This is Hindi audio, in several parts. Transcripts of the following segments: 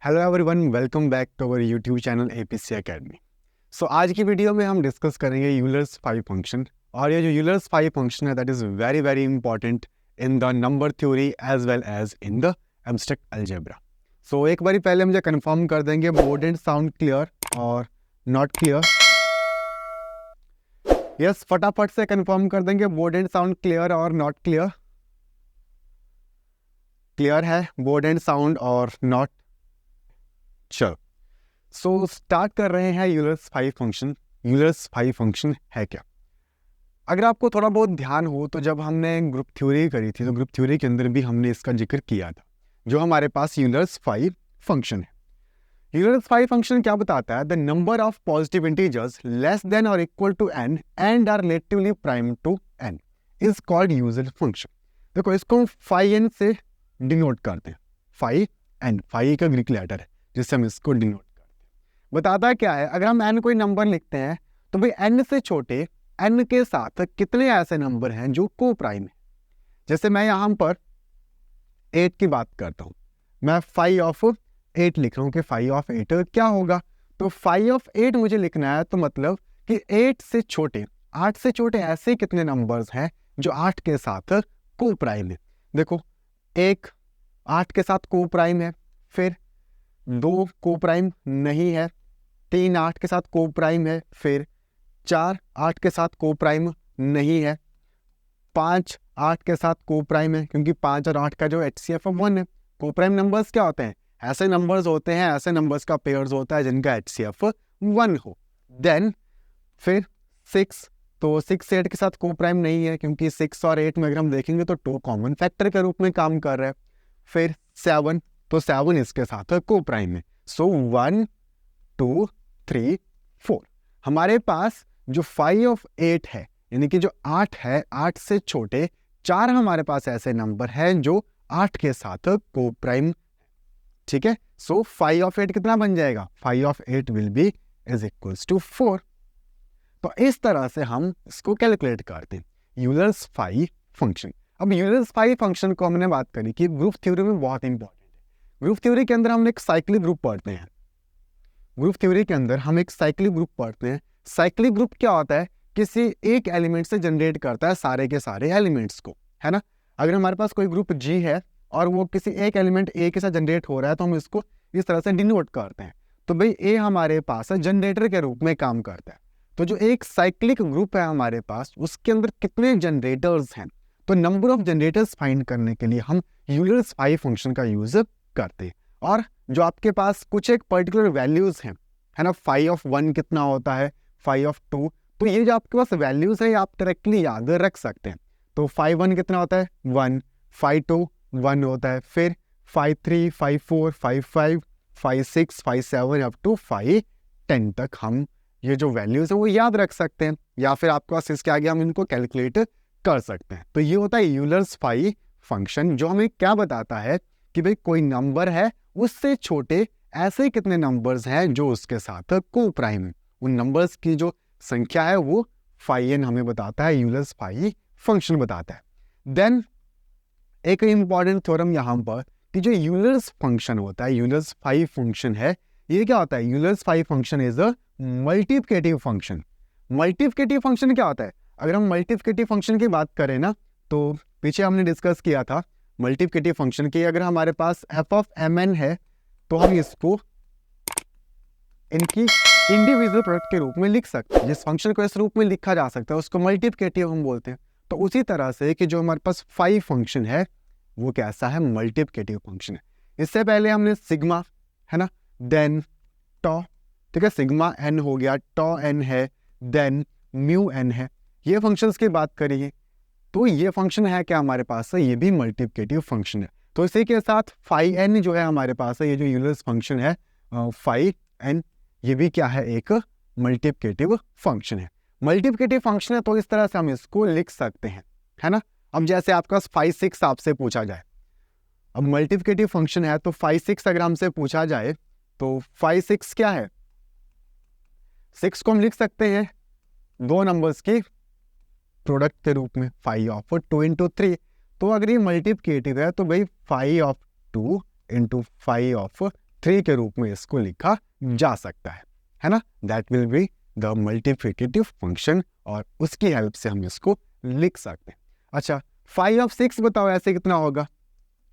Hello everyone, welcome back to our YouTube channel APC Academy. So आज की वीडियो में हम डिस्कस करेंगे यूलर्स 5 फंक्शन। और ये जो यूलर्स 5 फंक्शन है that is very very important in the number theory as well as in the abstract algebra. So एक बारी पहले मुझे कंफर्म कर देंगे बोर्ड एंड साउंड क्लियर और नॉट क्लियर। यस, फटाफट से कंफर्म कर देंगे बोर्ड एंड साउंड क्लियर और नॉट क्लियर। क्लियर है बोर्ड एंड साउंड और नॉट? चलो, सो स्टार्ट कर रहे हैं यूलर्स 5 फंक्शन। यूलर्स 5 फंक्शन है क्या? अगर आपको थोड़ा बहुत ध्यान हो तो जब हमने ग्रुप थ्योरी करी थी तो ग्रुप थ्योरी के अंदर भी हमने इसका जिक्र किया था। जो हमारे पास यूलर्स 5 फंक्शन है, यूलर्स 5 फंक्शन क्या बताता है? The number of positive integers less than और equal to n and are relatively prime to n is called Euler function. देखो, इसको हम फाई n से डिनोट करते हैं। फाई n, फाई का ग्रीक लेटर है जिससे हम इसको डिनोट करते हैं। बताता है क्या है, अगर हम n कोई नंबर लिखते हैं तो भाई n से छोटे n के साथ कितने ऐसे नंबर हैं जो को प्राइम है। जैसे मैं यहाँ पर 8 की बात करता हूँ, मैं 5 ऑफ 8 लिख रहा हूँ कि 5 ऑफ 8 क्या होगा। तो 5 ऑफ 8 मुझे लिखना है, तो मतलब कि 8 से छोटे, 8 से छोटे ऐसे कितने नंबर्स हैं जो 8 के साथ को प्राइम है। देखो, 1 8 के साथ को प्राइम है, फिर 2 को प्राइम नहीं है, 3 8 के साथ को प्राइम है, फिर 4 8 के साथ को प्राइम नहीं है, 5 8 के साथ को प्राइम है क्योंकि 5 और 8 का जो HCF 1 है। को प्राइम नंबर्स क्या होते हैं? ऐसे नंबर्स होते हैं, ऐसे नंबर्स का पेयर्स होता है जिनका HCF 1 हो। देन फिर 6, तो 6 8 के साथ को प्राइम नहीं है क्योंकि 6 और 8 में अगर हम देखेंगे तो 2 कॉमन फैक्टर के रूप में काम कर रहा है। फिर 7, तो 7 इसके साथ को प्राइम है। सो 1 2 3 4 हमारे पास जो 5 ऑफ 8 है, यानी कि जो 8 है, 8 से छोटे 4 हमारे पास ऐसे नंबर हैं जो 8 के साथ को प्राइम। ठीक है, सो 5 ऑफ 8 कितना बन जाएगा? 5 of 8 will be is equals to 4। तो इस तरह से हम इसको कैलकुलेट करते हैं, यूलर्स 5 फंक्शन। अब यूलर्स 5 फंक्शन को हमने बात करी कि ग्रुप थ्योरी में बहुत इंपॉर्टेंट है। ग्रुप थ्योरी के अंदर हम एक साइक्लिक ग्रुप पढ़ते हैं। ग्रुप थ्योरी के अंदर हम एक साइक्लिक ग्रुप पढ़ते हैं। साइक्लिक ग्रुप क्या होता है? किसी एक एलिमेंट से जनरेट करता है सारे के सारे एलिमेंट्स को, है ना। अगर हमारे पास कोई ग्रुप G है और वो किसी एक एलिमेंट A के साथ जनरेट हो रहा है तो हम इसको इस तरह से डिनोट करते हैं। तो भाई A हमारे पास जनरेटर के रूप में काम करता है। तो जो एक साइक्लिक ग्रुप है हमारे पास, उसके अंदर कितने जनरेटर्स हैं, तो नंबर ऑफ जनरेटर्स फाइंड करने के लिए हम यूलर्स 5 फंक्शन का यूज करते हैं। और जो आपके पास कुछ एक पर्टिकुलर वैल्यूज हैं, है ना, 5 ऑफ 1 कितना होता है, 5 ऑफ 2, तो ये जो आपके पास वैल्यूज है आप डायरेक्टली याद रख सकते हैं। तो 5 1 कितना होता है? 1, 5 2 1 होता है, फिर 5 3 5 4 5 5 5 6 5 7 अप टू 5 10 तक हम ये जो वैल्यूज है वो याद रख सकते हैं, या फिर आपके पास इसके आगे हम इनको कैलकुलेट कर सकते हैं। तो ये होता है यूलर्स 5 फंक्शन, जो हमें क्या बताता है कि भाई कोई नंबर है, उससे छोटे ऐसे कितने नंबर्स हैं जो उसके साथ को प्राइम है। उन नंबर्स की जो संख्या है वो n हमें बताता है, यूलर्स 5 फंक्शन बताता है। देन एक इंपॉर्टेंट थ्योरम यहाँ पर कि जो यूलर्स फंक्शन होता है, यूलर्स 5 फंक्शन है, ये क्या होता है? Euler's 5 function is a multiplicative function. Multiplicative function क्या होता है? अगर हम मल्टीप्लिकेटिव फंक्शन की बात करें ना, तो पीछे हमने डिस्कस किया था मल्टीप्लिकेटिव फंक्शन की। अगर हमारे पास f ऑफ mn है तो हम इसको इनकी इंडिविजुअल प्रोडक्ट के रूप में लिख सकते हैं। जिस फंक्शन को इस रूप में लिखा जा सकता है उसको मल्टीप्लिकेटिव हम बोलते हैं। तो उसी तरह से कि जो हमारे पास 5 फंक्शन है वो कैसा है? मल्टीप्लिकेटिव फंक्शन है। इससे पहले हमने सिग्मा, है ना, देन टॉ, ठीक है, सिग्मा n हो गया, टॉ n है, देन म्यू n है, ये फंक्शंस की बात करिए। तो ये फंक्शन है क्या हमारे पास है? ये भी मल्टीप्लिकेटिव फंक्शन है। तो इसी के साथ 5n जो है हमारे पास है, ये जो यूलर्स फंक्शन है 5n, ये भी क्या है? एक मल्टीप्लिकेटिव फंक्शन है। मल्टीप्लिकेटिव फंक्शन है तो इस तरह से हम इसको लिख सकते हैं, है ना। अब जैसे आपका 5 6 आपसे पूछा जाए, अब मल्टीप्लिकेटिव फंक्शन है तो 5 6 अगर हमसे पूछा जाए तो 5 6 क्या है? 6 को हम लिख सकते हैं दो नंबर्स की प्रोडक्ट के रूप में, 5 ऑफ 2 इंटू 3। तो अगर ये मल्टीप्लिकेटिव है तो भाई 5 ऑफ 2 इंटू 5 ऑफ 3 के रूप में इसको लिखा जा सकता है ना। That will be the multiplicative function और उसकी हेल्प से हम इसको लिख सकते हैं। अच्छा 5 ऑफ 6 बताओ ऐसे कितना होगा,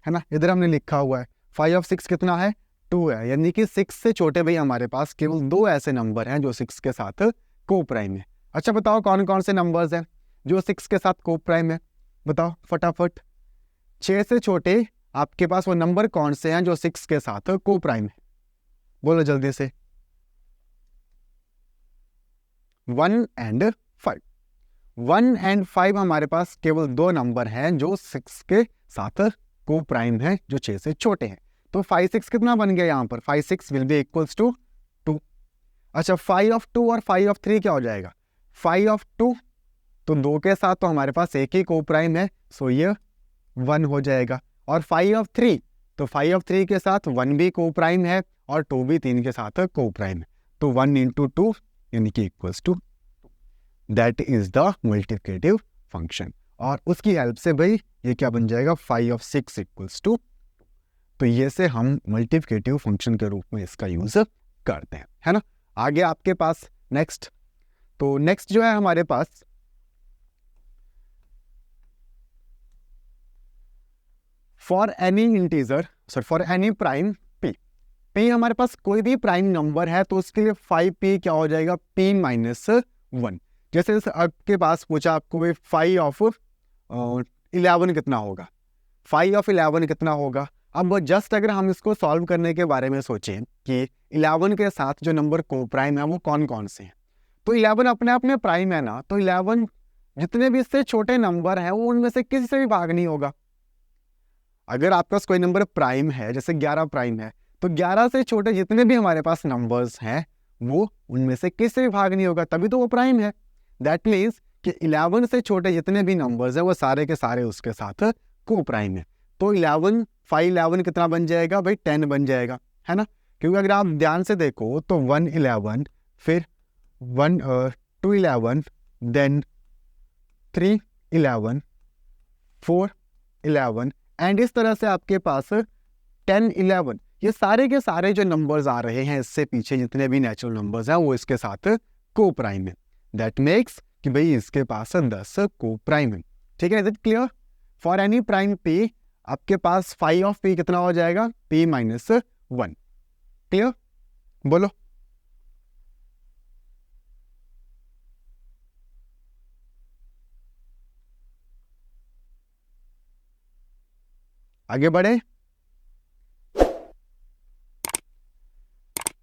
है ना। इधर हमने लिखा हुआ है 5 ऑफ 6 कितना है 2 है, यानी कि 6 से छोटे भाई हमारे पास केवल 2 ऐसे नंबर हैं जो 6 के साथ को प्राइम है। अच्छा बताओ कौन कौन से नंबर्स हैं जो 6 के साथ को प्राइम है, बताओ फटाफट। 6 से छोटे आपके पास वो नंबर कौन से हैं जो 6 के साथ को प्राइम है, बोलो जल्दी से। 1 एंड 5। 1 एंड 5 हमारे पास केवल 2 नंबर हैं जो 6 के साथ को प्राइम है जो 6 से छोटे हैं। तो 5 6 कितना बन गया यहाँ पर, 5 6 विल बी इक्वल्स टू 2। अच्छा 5 ऑफ 2 और 5 ऑफ 3 क्या हो जाएगा, 5 ऑफ 2 तो 2 के साथ तो हमारे पास एक ही को प्राइम है, सो ये 1 हो जाएगा। और 5 ऑफ 3 तो 5 ऑफ 3 के साथ 1 भी को प्राइम है और 2 भी 3 के साथ को प्राइम है, तो 1 इंटू 2 यानी कि equals to, that is the multiplicative function. और उसकी हेल्प से भाई ये क्या बन जाएगा 5 ऑफ 6 इक्वल्स टू। तो ये से हम मल्टीप्लिकेटिव फंक्शन के रूप में इसका यूज करते हैं, है ना। आगे आपके पास नेक्स्ट, तो नेक्स्ट जो है हमारे पास for any integer for any prime p हमारे पास कोई भी प्राइम नंबर है तो उसके लिए 5p क्या हो जाएगा p माइनस 1। जैसे आपके पास पूछा आपको भाई 5 ऑफ 11 कितना होगा, 5 ऑफ 11 कितना होगा। अब जस्ट अगर हम इसको सॉल्व करने के बारे में सोचें कि 11 के साथ जो नंबर को प्राइम है वो कौन कौन से हैं, तो 11 अपने आप में प्राइम है ना, तो 11 जितने भी इससे छोटे नंबर हैं वो उनमें से किसी से भी भाग नहीं होगा। अगर आपके पास कोई नंबर प्राइम है, जैसे 11 प्राइम है, तो 11 से छोटे जितने भी हमारे पास नंबर्स हैं वो उनमें से किसी से भी भाग नहीं होगा, तभी तो वो प्राइम है। दैट मीन्स कि 11 से छोटे जितने भी नंबर्स हैं वो सारे के सारे उसके साथ को प्राइम है। तो 11 5 कितना बन जाएगा भाई 10 बन जाएगा, है ना। क्योंकि अगर आप ध्यान से देखो तो 1 11 फिर 2 11 देन 3 11 4 11 एंड इस तरह से आपके पास 10 11, ये सारे के सारे जो नंबर्स आ रहे हैं इससे पीछे जितने भी नेचुरल नंबर्स हैं वो इसके साथ को प्राइम है। दैट मेक्स कि भाई इसके पास 10 को प्राइम है। ठीक है, is it clear. For any prime p आपके पास 5 ऑफ p कितना हो जाएगा p माइनस 1। क्लियर, बोलो। आगे बढ़े।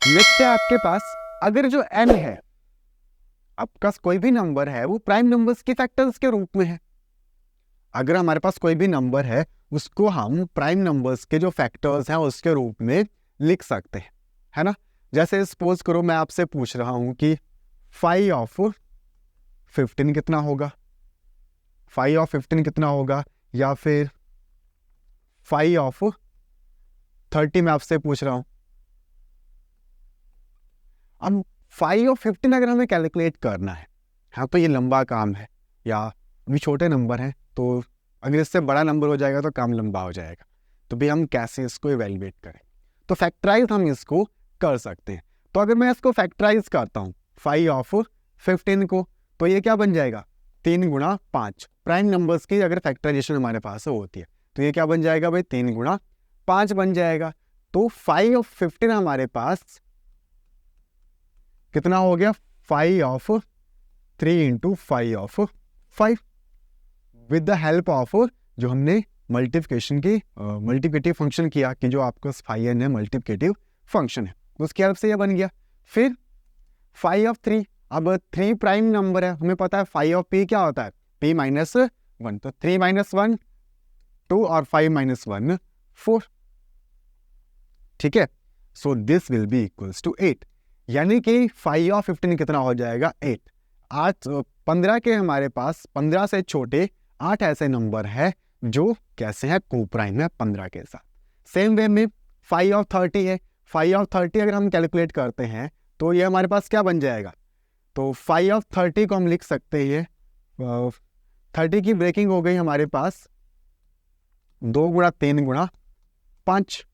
नेक्स्ट है आपके पास अगर जो n है आपका कोई भी नंबर है वो प्राइम नंबर्स के फैक्टर्स के रूप में है। अगर हमारे पास कोई भी नंबर है उसको हम प्राइम नंबर्स के जो फैक्टर्स हैं उसके रूप में लिख सकते हैं, है ना। जैसे सपोज करो मैं आपसे पूछ रहा हूं कि 5 ऑफ 15 कितना होगा, 5 ऑफ 15 कितना होगा, या फिर 5 ऑफ 30 मैं आपसे पूछ रहा हूं। अब 5 ऑफ 15 अगर हमें कैलकुलेट करना है, हाँ तो ये लंबा काम है, या अभी छोटे नंबर हैं तो अगर इससे बड़ा नंबर हो जाएगा तो काम लंबा हो जाएगा। तो भी हम कैसे इसको इवेल्युएट करें, तो फैक्टराइज हम इसको कर सकते हैं। तो अगर मैं इसको फैक्टराइज करता हूँ 5 ऑफ 15 को, तो ये क्या बन जाएगा 3 गुणा 5। प्राइम नंबर्स की अगर फैक्टराइजेशन हमारे पास होती है तो ये क्या बन जाएगा भाई 3 गुणा 5 बन जाएगा। तो 5 ऑफ 15 हमारे पास कितना हो गया 5 of 3 into 5 of 5 with the help of जो हमने मल्टीप्लिकेशन की मल्टीप्लिकेटिव फंक्शन किया कि जो आपका 5n है मल्टीप्लिकेटिव फंक्शन है, उसकी हेल्प से ये बन गया। फिर 5 ऑफ 3, अब 3 प्राइम नंबर है, हमें पता है 5 ऑफ p क्या होता है p माइनस 1, तो 3 माइनस 1 2 और 5 माइनस 1 4। ठीक है, so this will be equals to 8, यानी कि 5 ऑफ 15 कितना हो जाएगा 8। 15 के हमारे पास 15 से छोटे 8 ऐसे नंबर है जो कैसे हैं को प्राइम है 15 के साथ। सेम वे में 5 ऑफ 30 है, 5 ऑफ 30 अगर हम कैलकुलेट करते हैं तो ये हमारे पास क्या बन जाएगा, तो 5 ऑफ 30 को हम लिख सकते हैं 30 की ब्रेकिंग हो गई हमारे पास 2 गुणा 3 गुणा 5,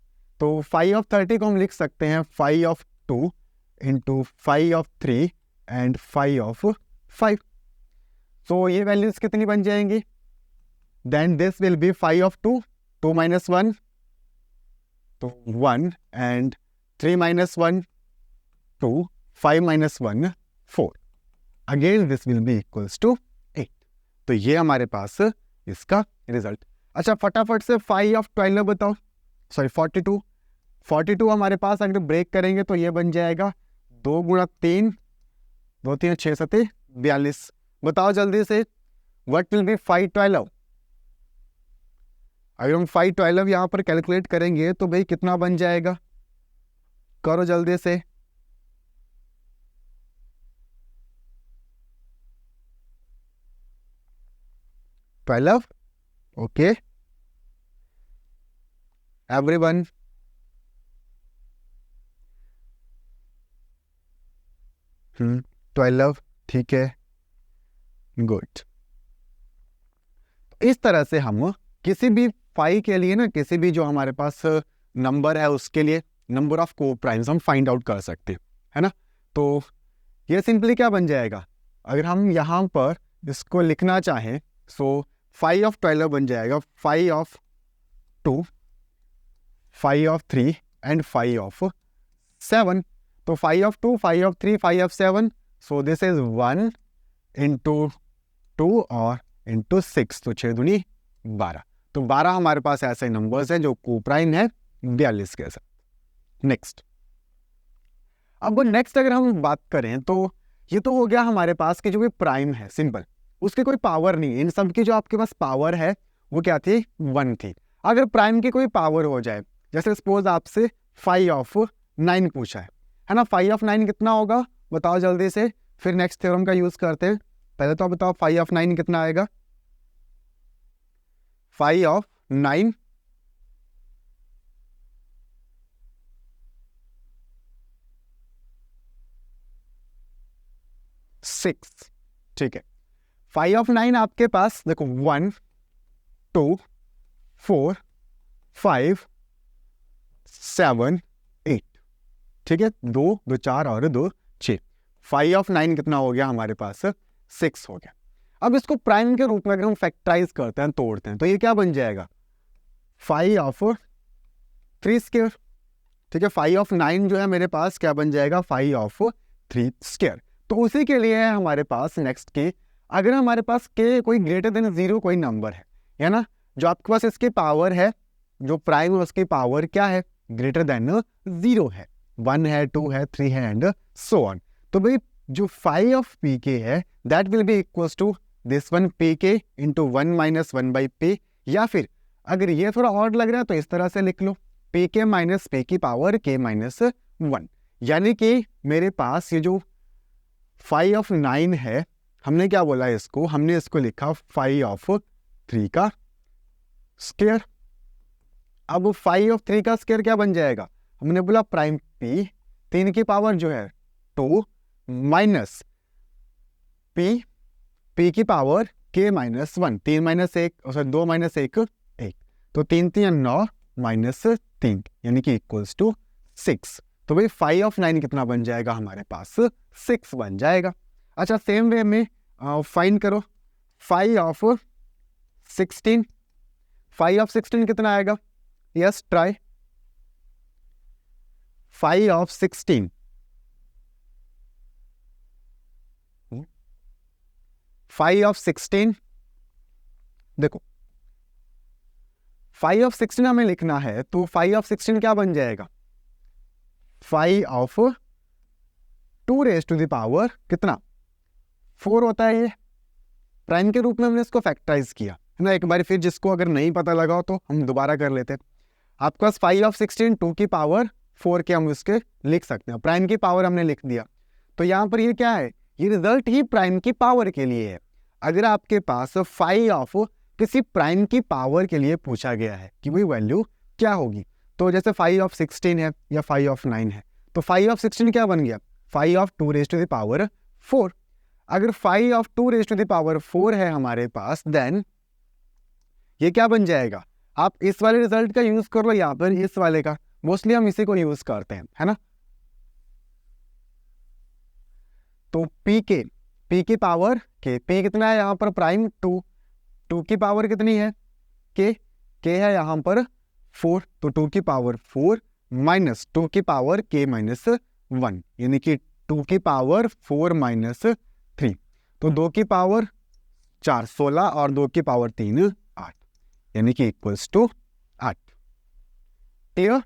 तो 5/30 को हम लिख सकते हैं 5/2 इंटू 5/3 एंड 5/5। तो ये वैल्यूज कितनी बन जाएंगी? देन दिस विल बी 5/2, 2 - 1 तो 1 and 3 - 1 2, 5 - 1 4। Again this will be equals to 8। तो ये हमारे पास इसका रिजल्ट। अच्छा फटाफट से 5/12 बताओ, सॉरी 42 हमारे पास अगर ब्रेक करेंगे तो ये बन जाएगा 2 × 3, 2 3 6 7 42। बताओ जल्दी से व्हाट विल बी 5/12। अगर हम 5/12 यहाँ पर कैलकुलेट करेंगे तो भाई कितना बन जाएगा, करो जल्दी से। ओके एवरीवन, हम्म 12 ठीक है, गुड। इस तरह से हम किसी भी फाई के लिए ना, किसी भी जो हमारे पास नंबर है उसके लिए नंबर ऑफ को प्राइम्स हम फाइंड आउट कर सकते हैं, है ना। तो ये सिंपली क्या बन जाएगा, अगर हम यहाँ पर इसको लिखना चाहें सो 5/12 बन जाएगा 5/2, 5/3 एंड 5/7। तो 5/2, 5/3, 5/7, सो दिस इज 1 × 2 और × 6, तो 6 दूनी 12। तो 12 हमारे पास ऐसे नंबर्स हैं जो कोप्राइम है 42 के साथ। नेक्स्ट, अब नेक्स्ट अगर हम बात करें तो ये तो हो गया हमारे पास कि जो भी प्राइम है सिंपल, उसकी कोई पावर नहीं है। इन सब की जो आपके पास पावर है वो क्या थी, 1 थी। अगर प्राइम की कोई पावर हो जाए, जैसे सपोज आपसे 5/9 पूछा है ना, 5/9 कितना होगा बताओ जल्दी से, फिर नेक्स्ट थ्योरम का यूज करते हैं। पहले तो बताओ 5/9 कितना आएगा। 5/9 6, ठीक है। 5/9 आपके पास देखो 1 2 4 5 7 8, ठीक है, 2 2 4 और 2 6। 5/9 कितना हो गया हमारे पास, 6 हो गया। अब इसको प्राइम के रूप में अगर हम फैक्टराइज करते हैं, तोड़ते हैं, तो ये क्या बन जाएगा 5/3 स्क्वायर, ठीक है। 5/9 जो है मेरे पास क्या बन जाएगा 5/3 स्क्वायर। तो उसी के लिए है हमारे पास नेक्स्ट के, अगर हमारे पास के कोई ग्रेटर देन 0 कोई नंबर है ना, जो आपके पास इसकी पावर है, जो प्राइम है उसकी पावर क्या है, ग्रेटर देन 0 है, 1 है, 2 है, 3 है एंड सो ऑन। तो भाई जो 5/pk है that will be equals to this one pk into 1 - 1/p, या फिर अगर ये थोड़ा ऑड लग रहा है तो इस तरह से लिख लो pk - p की पावर k - 1। यानी कि मेरे पास ये जो 5/9 है, हमने क्या बोला इसको, हमने इसको लिखा 5/3 का स्क्वायर। अब 5/3 का स्क्वायर क्या बन जाएगा, हमने बोला प्राइम p, 3 की पावर जो है 2 माइनस p की पावर k - 1, 3 - 1 2 - 1 1, तो 3 3 9 -3 यानी कि इक्वल्स टू 6। तो भाई 5/9 कितना बन जाएगा हमारे पास, 6 बन जाएगा। अच्छा सेम वे में फाइंड करो 5/16, 5/16 कितना आएगा, यस ट्राई 5/16, 5/16 देखो 5/16 हमें लिखना है तो 5/16 क्या बन जाएगा 5/2 कितना 4 होता है। ये प्राइम के रूप में हमने इसको फैक्टराइज किया है ना। एक बार फिर जिसको अगर नहीं पता लगा तो हम दोबारा कर लेते हैं। आपके पास 5/16 2 की पावर 4 के हम इसके लिख सकते हैं, प्राइम की पावर हमने लिख दिया। तो यहाँ पर ये क्या है, ये रिजल्ट ही प्राइम की पावर के लिए है। अगर आपके पास 5 किसी प्राइम की पावर के लिए पूछा गया है कि वही वैल्यू क्या होगी, तो जैसे 5/16 है या 5/9 है, तो 5/16 क्या बन गया 5/2 अगर 5/2 है हमारे पास, देन ये क्या बन जाएगा, आप इस वाले रिजल्ट का यूज कर लो यहाँ पर इस वाले का, मोस्टली हम इसी को यूज करते हैं, है ना। तो पी की पावर के, पी कितना है यहाँ पर प्राइम 2, 2 की पावर कितनी है के है यहाँ पर 4, तो 2 की पावर 4 माइनस 2 की पावर के माइनस 1, यानी कि 2 की पावर 4 माइनस 3, तो 2 की पावर 4 16 और 2 की पावर 3 8, यानी कि equals to 8। Clear?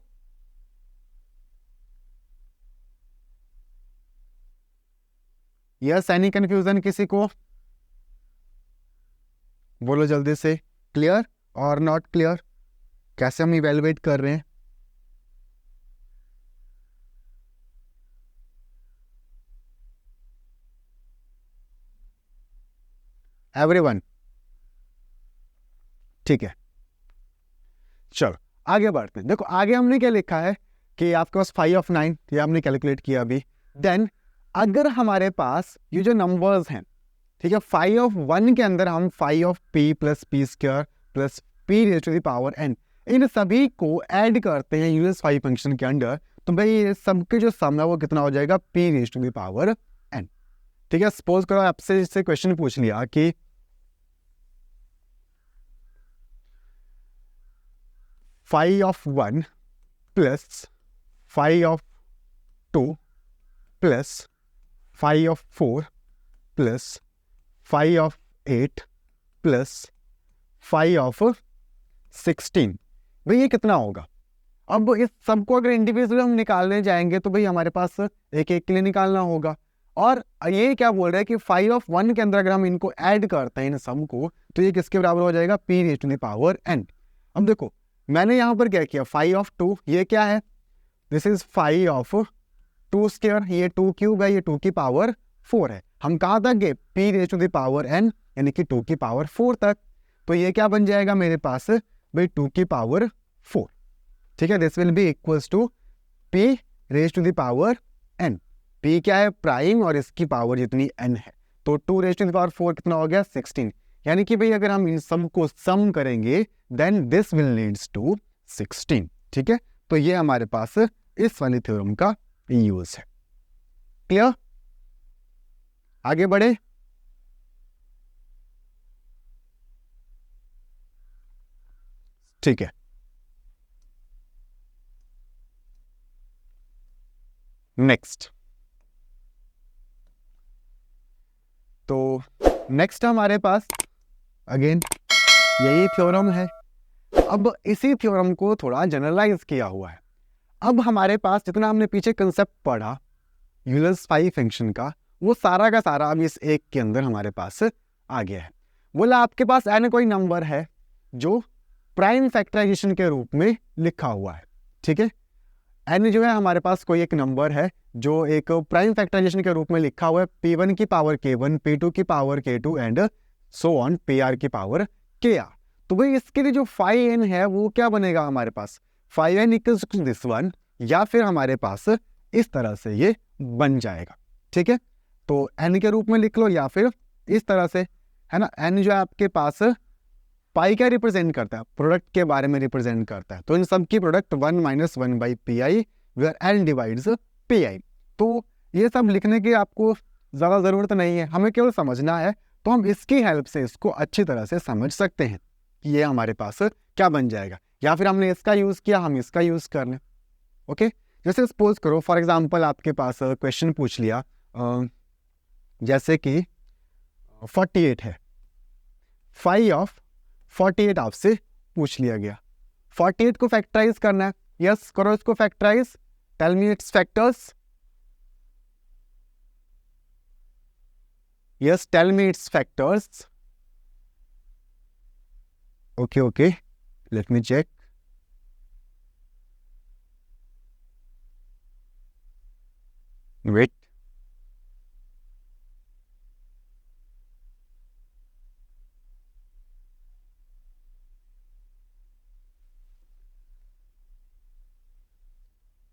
Yes, any confusion किसी को? बोलो जल्दी से, क्लियर और नॉट क्लियर, कैसे हम इवेलुएट कर रहे हैं? एवरीवन? ठीक है, चलो आगे बढ़ते हैं। देखो आगे हमने क्या लिखा है कि आपके पास 5 ऑफ 9, ये हमने कैलकुलेट किया अभी। देन अगर हमारे पास ये जो नंबर्स हैं, ठीक है, 5 ऑफ 1 के अंदर हम 5 of p plus p square plus p raise to the power n, इन सभी को ऐड करते हैं यूनिट्स 5 फंक्शन के अंदर, तो भाई ये सबके जो सम है वो कितना हो जाएगा, p raise to the power n। ठीक है, सपोज करो आपसे इससे क्वेश्चन पूछ लिया कि 5 of 1 plus 5 of 2 plus 5 of 4 plus 5 of 8 plus 5 of 16, भाई ये कितना होगा? अब इस सबको अगर इंडिविजुअल हम निकालने जाएंगे तो भाई हमारे पास एक एक के लिए निकालना होगा, और ये क्या बोल रहा है कि 5 ऑफ 1 के अंदर अगर हम इनको ऐड करते हैं इन सम को, तो ये किसके बराबर हो जाएगा, p raise to the power n। अब देखो मैंने यहाँ पर क्या किया, 5 ऑफ 2, ये क्या है, दिस इज 5 ऑफ 2 स्क्वायर, ये 2 क्यूब है, ये 2 की पावर 4 है। हम कहाँ तक गए, p raise to the power n, यानी कि 2 की पावर 4 तक, तो ये क्या बन जाएगा मेरे पास, भाई 2 की पावर 4। ठीक है, this will be equals to p raise to the power n। p क्या है, प्राइम, और इसकी पावर जितनी n है, तो 2 रेज़ टू द पावर 4 कितना हो गया, 16, यानी कि भाई अगर हम इन सब को सम करेंगे then this will leads to 16। ठीक है, तो ये हमारे पास इस वाली थ्योरम का यूज है। क्लियर? आगे बढ़े। ठीक है, नेक्स्ट। तो नेक्स्ट हमारे पास अगेन यही थ्योरम है। अब इसी थ्योरम को थोड़ा जनरलाइज किया हुआ है। अब हमारे पास जितना हमने पीछे कंसेप्ट पढ़ा यूलर्स 5 फंक्शन का, वो सारा का सारा अब इस एक के अंदर हमारे पास आ गया है। बोला आपके पास n कोई नंबर है जो प्राइम फैक्टराइजेशन के रूप में लिखा हुआ है। ठीक है, n जो है हमारे पास कोई एक नंबर है जो एक प्राइम फैक्टराइजेशन के रूप में लिखा हुआ है, p1 की पावर k1, p2 की power k2 and so on pr की पावर kr। तो भाई इसके लिए जो 5n है वो क्या बनेगा हमारे पास, 5n equals to this one, या फिर हमारे पास इस तरह से ये बन जाएगा। ठीक है, तो n के रूप में लिख लो या फिर इस तरह से, है ना। n जो है आपके पास पाई क्या रिप्रेजेंट करता है, प्रोडक्ट के बारे में रिप्रेजेंट करता है, तो इन सब की product 1 - 1 by p i, where n divides p i. तो ये सब लिखने की आपको ज़्यादा ज़रूरत नहीं है, हमें केवल समझना है, तो हम इसकी हेल्प से इसको अच्छी तरह से समझ सकते हैं कि ये हमारे पास क्या बन जाएगा, या फिर हमने इसका यूज़ किया हम इसका यूज़ कर लें। ओके, जैसे सपोज करो फॉर एग्जांपल आपके पास क्वेश्चन पूछ लिया जैसे कि 48 है, 5 ऑफ 48 आपसे पूछ लिया गया, 48 को फैक्टराइज करना है। यस, करो इसको factorise, tell me its factors. Yes, tell me its factors. Okay, let me check. Wait.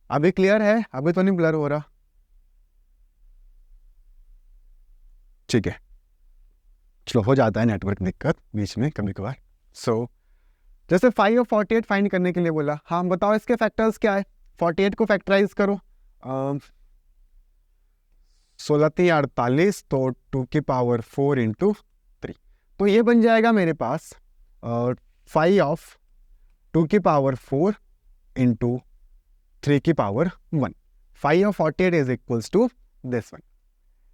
अभी क्लियर है, अभी तो नहीं ब्लर हो रहा? ठीक है, चलो, हो जाता है नेटवर्क दिक्कत बीच में कभी कभार। सो जैसे 5 और 48 फाइंड करने के लिए बोला, हाँ बताओ इसके फैक्टर्स क्या है। 48 को फैक्टराइज करो, 16×3 = 48, तो 2 की पावर 4 × 3, तो ये बन जाएगा मेरे पास 5 ऑफ 2 की पावर 4 × 3 की power 1. 5 of 48 is equals to this one.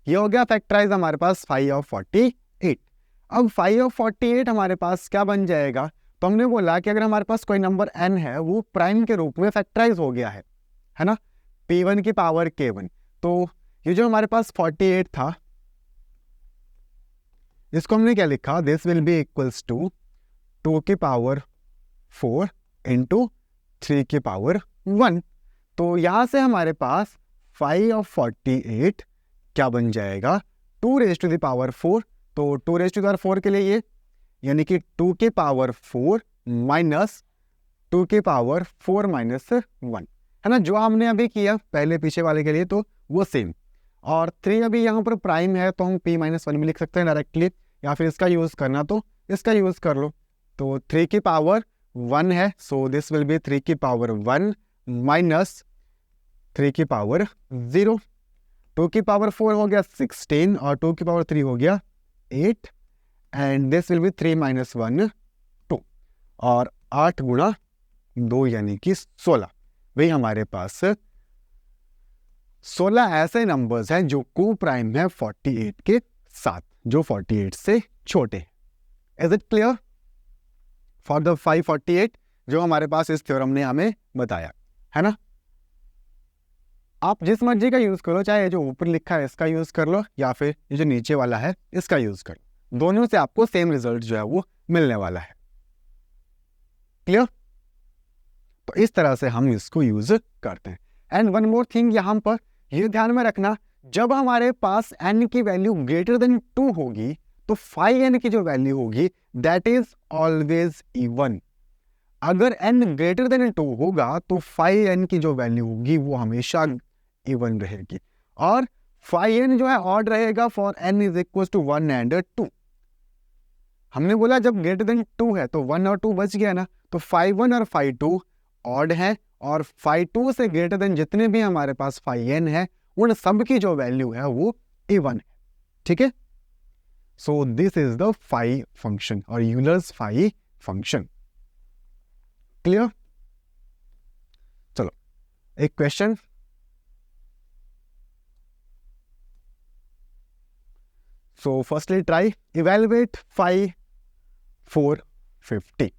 ये हो गया फैक्टराइज हमारे पास 5 ऑफ 48. अब 5 ऑफ 48 हमारे पास क्या बन जाएगा, तो हमने बोला कि अगर हमारे पास कोई नंबर n है वो प्राइम के रूप में फैक्टराइज हो गया है ना, p1 की पावर k1. तो ये जो हमारे पास 48 था इसको हमने क्या लिखा, this will be equals to 2 की पावर 4 × 3 की पावर 1. तो यहां से हमारे पास 5 ऑफ 48 क्या बन जाएगा, 2⁴. तो 2⁴ के लिए ये यानी कि 2 की पावर 4 माइनस 2 की पावर 4 माइनस 1 है ना, जो हमने अभी किया पहले पीछे वाले के लिए, तो वो सेम. और 3 अभी यहाँ पर प्राइम है तो हम p-1 भी लिख सकते हैं डायरेक्टली, या फिर इसका यूज करना तो इसका यूज कर लो. तो 3 की पावर 1 है, सो दिस विल बी 3 की पावर 1 माइनस 3 की पावर 0. 2 की पावर 4 हो गया 16 और 2 की पावर 3 हो गया 8 एंड दिस विल बी 3 - 1 2 और 8 × 2 यानी कि 16. वही हमारे पास 16 ऐसे नंबर्स हैं जो को प्राइम है 48 के साथ, जो 48 से छोटे हैं. Is it clear for the 548 जो हमारे पास इस थ्योरम ने हमें बताया है ना. आप जिस मर्जी का यूज करो, चाहे जो ऊपर लिखा है इसका यूज कर लो या फिर ये जो नीचे वाला है इसका यूज कर लो, दोनों से आपको सेम रिजल्ट जो है वो मिलने वाला है. क्लियर. तो इस तरह से हम इसको यूज करते हैं. एंड वन मोर थिंग यहां पर ये ध्यान में रखना, जब हमारे पास n की वैल्यू ग्रेटर देन 2 होगी तो phi n की जो वैल्यू होगी दैट इज ऑलवेज इवन. अगर n ग्रेटर देन 2 होगा तो phi n की जो वैल्यू होगी वो हमेशा इवन रहेगी, और phi n जो है ऑड रहेगा for n is equal to 1 and 2. हमने बोला जब ग्रेटर देन 2 है तो 1 और 2 बच गया ना, तो phi 1 और phi 2 ऑड है, और phi 2 से ग्रेटर देन जितने भी हमारे पास phi n है उन सब की जो वैल्यू है वो इवन है. ठीक है. So this is the phi function और यूलर्स phi फंक्शन. क्लियर. चलो एक question. So firstly try evaluate phi 450.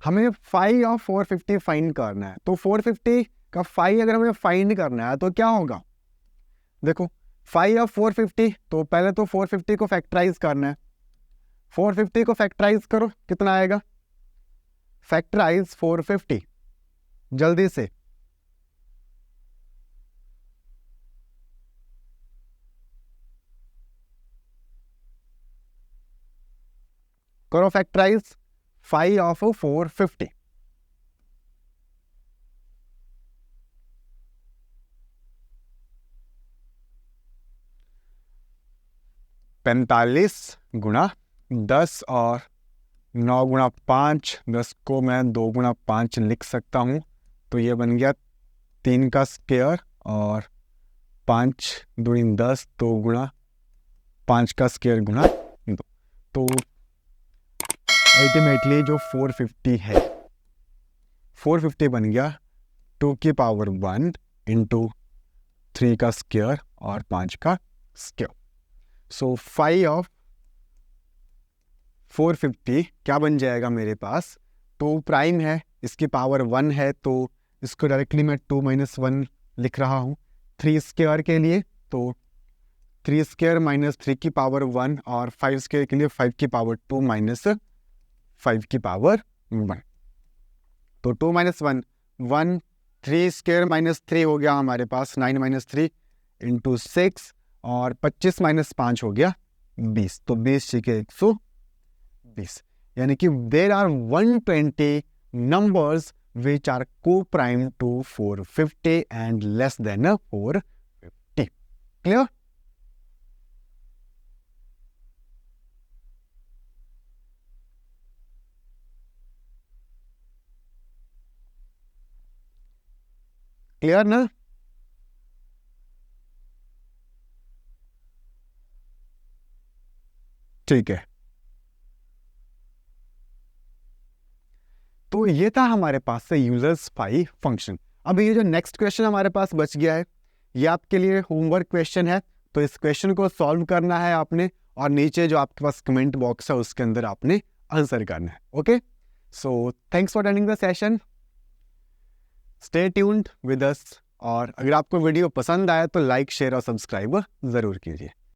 हमें phi ऑफ 450 फाइंड करना है, तो 450 का phi अगर हमें फाइंड करना है तो क्या होगा, देखो phi ऑफ 450, तो पहले तो 450 को फैक्टराइज करना है. 450 को फैक्टराइज करो, कितना आएगा, फैक्टराइज 450 जल्दी से. करो फैक्टराइज phi ऑफ 450. पैंतालीस गुणा 10 और 9 गुणा 5, 10 को मैं 2 गुणा 5 लिख सकता हूँ, तो ये बन गया 3 का स्क्वायर और 5 दूनी 10, 2 गुणा 5 का स्क्वायर गुणा 2. तो अल्टीमेटली जो 450 है, 450 बन गया 2 की पावर 1 × 3 का स्क्वायर और 5 का स्क्वायर. सो phi ऑफ 450 क्या बन जाएगा मेरे पास, 2 प्राइम है, इसकी पावर 1 है, तो इसको डायरेक्टली मैं 2 - 1 लिख रहा हूँ. 3 स्क्वायर के लिए तो 3 स्क्वायर माइनस 3 की पावर 1, और 5 स्क्वायर के लिए 5 की पावर 2 माइनस 5 की पावर 1. तो 2 - 1 1, 3 स्क्वायर माइनस 3 हो गया हमारे पास 9 - 3 × 6, और 25 - 5 हो गया 20, तो 20 के 120, यानी कि there are 120 numbers which are coprime to 450 and less than 450. Clear. Clear ना? ठीक है, तो ये था हमारे पास से यूजर्स फाइव फंक्शन। अब ये जो नेक्स्ट क्वेश्चन हमारे पास बच गया है, ये आपके लिए होमवर्क क्वेश्चन है। तो इस क्वेश्चन को सॉल्व करना है आपने, और नीचे जो आपके पास कमेंट बॉक्स है उसके अंदर आपने आंसर करना है। Okay, so thanks for attending the session, stay tuned with us. और अगर आपको वीडियो पसंद आया तो लाइक, शेयर और सब्सक्राइब ज़रूर कीजिए।